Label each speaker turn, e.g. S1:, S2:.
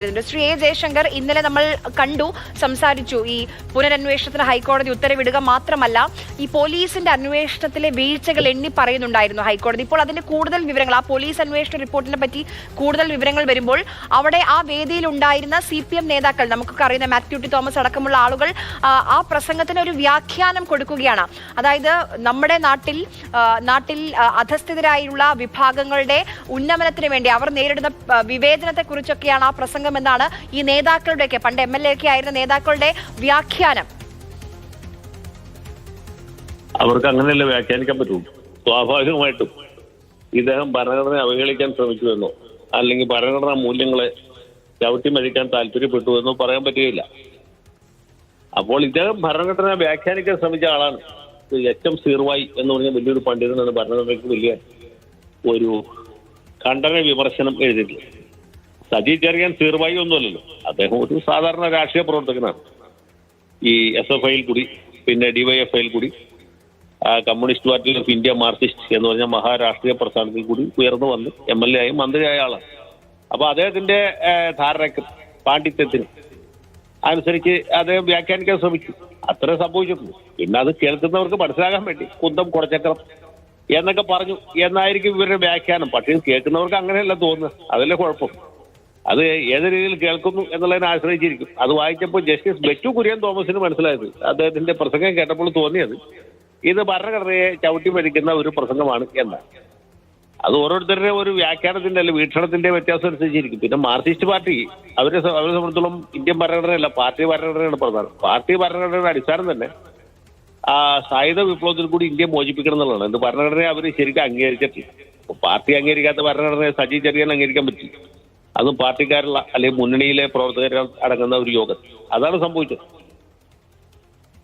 S1: Shri A Jaishankar ഇന്നലെ നമ്മൾ കണ്ടു, സംസാരിച്ചു. ഈ പുനരന്വേഷണത്തിന് ഹൈക്കോടതി ഉത്തരവിടുക മാത്രമല്ല, ഈ പോലീസിന്റെ അന്വേഷണത്തിലെ വീഴ്ചകൾ എണ്ണി പറയുന്നുണ്ടായിരുന്നു ഹൈക്കോടതി. ഇപ്പോൾ അതിന്റെ കൂടുതൽ വിവരങ്ങൾ, ആ പോലീസ് അന്വേഷണ റിപ്പോർട്ടിനെ പറ്റി കൂടുതൽ വിവരങ്ങൾ വരുമ്പോൾ അവിടെ ആ വേദിയിൽ ഉണ്ടായിരുന്ന CPM നേതാക്കൾ, നമുക്കൊക്കെ അറിയുന്ന മാത്യു ടി തോമസ് അടക്കമുള്ള ആളുകൾ ആ പ്രസംഗത്തിന് ഒരു വ്യാഖ്യാനം കൊടുക്കുകയാണ്. അതായത് നമ്മുടെ നാട്ടിൽ അധസ്ഥിതരായുള്ള വിഭാഗങ്ങളുടെ ഉന്നമനത്തിന് വേണ്ടി അവർ നേരിടുന്ന വിവേചനത്തെ കുറിച്ചൊക്കെയാണ് ആ പ്രസംഗം എന്നാണ് ഈ നേതാക്കളുടെയൊക്കെ, പണ്ട് MLA ഒക്കെ ആയിരുന്ന നേതാക്കളുടെ വ്യാഖ്യാനം.
S2: അവർക്ക് അങ്ങനെയല്ല വ്യാഖ്യാനിക്കാൻ പറ്റുള്ളൂ. സ്വാഭാവികമായിട്ടും ഇദ്ദേഹം ഭരണഘടനയെ അവഹേളിക്കാൻ ശ്രമിച്ചുവെന്നോ അല്ലെങ്കിൽ ഭരണഘടനാ മൂല്യങ്ങളെ ചവിട്ടിമരിക്കാൻ താല്പര്യപ്പെട്ടു എന്നോ പറയാൻ പറ്റുകയില്ല. അപ്പോൾ ഇദ്ദേഹം ഭരണഘടന വ്യാഖ്യാനിക്കാൻ ശ്രമിച്ച ആളാണ്. HM സീർവായി എന്ന് പറഞ്ഞ വലിയൊരു പണ്ഡിതനാണ് ഭരണഘടനയ്ക്ക് വലിയ ഒരു ഖണ്ഡന വിമർശനം എഴുതിയിട്ടില്ല. സജി ചെറിയാൻ സീർവായി ഒന്നുമല്ലല്ലോ, അദ്ദേഹം ഒരു സാധാരണ രാഷ്ട്രീയ പ്രവർത്തകനാണ്. ഈ SFIയിൽ കൂടി, പിന്നെ DYFIയിൽ കൂടി, communist party of India Marxist എന്ന് പറഞ്ഞ മഹാരാഷ്ട്രീയ പ്രസ്ഥാനത്തിൽ കൂടി ഉയർന്നു വന്ന് MLA ആയി മന്ത്രിയായ ആളാണ്. അപ്പൊ അദ്ദേഹത്തിന്റെ ധാരണയ്ക്ക് പാണ്ഡിത്യത്തിന് അനുസരിച്ച് അദ്ദേഹം വ്യാഖ്യാനിക്കാൻ ശ്രമിച്ചു. അത്ര സംഭവിച്ചിട്ടുണ്ട്. പിന്നെ അത് കേൾക്കുന്നവർക്ക് മനസ്സിലാകാൻ വേണ്ടി കുന്തം കുടച്ചക്രം എന്നൊക്കെ പറഞ്ഞു എന്നായിരിക്കും ഇവരുടെ വ്യാഖ്യാനം. പക്ഷേ കേൾക്കുന്നവർക്ക് അങ്ങനെയല്ല തോന്നുന്നത്. അതല്ലേ കുഴപ്പം. അത് ഏത് രീതിയിൽ കേൾക്കുന്നു എന്നുള്ളതിനെ ആശ്രയിച്ചിരിക്കും. അത് വായിച്ചപ്പോൾ ജസ്റ്റിസ് ബെച്ചു കുര്യൻ തോമസിന് മനസ്സിലായത്, അദ്ദേഹത്തിന്റെ പ്രസംഗം കേട്ടപ്പോൾ തോന്നിയത് ഇത് ഭരണഘടനയെ ചവിട്ടി മരിക്കുന്ന ഒരു പ്രസംഗമാണ് എന്നാണ്. അത് ഓരോരുത്തരുടെ ഒരു വ്യാഖ്യാനത്തിന്റെ അല്ലെങ്കിൽ വീക്ഷണത്തിന്റെ വ്യത്യാസം അനുസരിച്ചിരിക്കും. പിന്നെ മാർക്സിസ്റ്റ് പാർട്ടി അവരെ സംബന്ധിച്ചിടത്തോളം ഇന്ത്യൻ ഭരണഘടനയല്ല, പാർട്ടി ഭരണഘടനയാണ് പ്രധാനം. പാർട്ടി ഭരണഘടനയുടെ അടിസ്ഥാനം തന്നെ സായുധ വിപ്ലവത്തിൽ കൂടി ഇന്ത്യ മോചിപ്പിക്കണം എന്നുള്ളതാണ്. എന്ത് ഭരണഘടനയെ അവർ ശരിക്കും അംഗീകരിച്ചിട്ടില്ല. പാർട്ടി അംഗീകരിക്കാത്ത ഭരണഘടനയെ സജി ചെറിയാൻ അംഗീകരിക്കാൻ പറ്റില്ല. അതും പാർട്ടിക്കാരുള്ള അല്ലെങ്കിൽ മുന്നണിയിലെ പ്രവർത്തകർ അടങ്ങുന്ന ഒരു യോഗം. അതാണ് സംഭവിച്ചത്.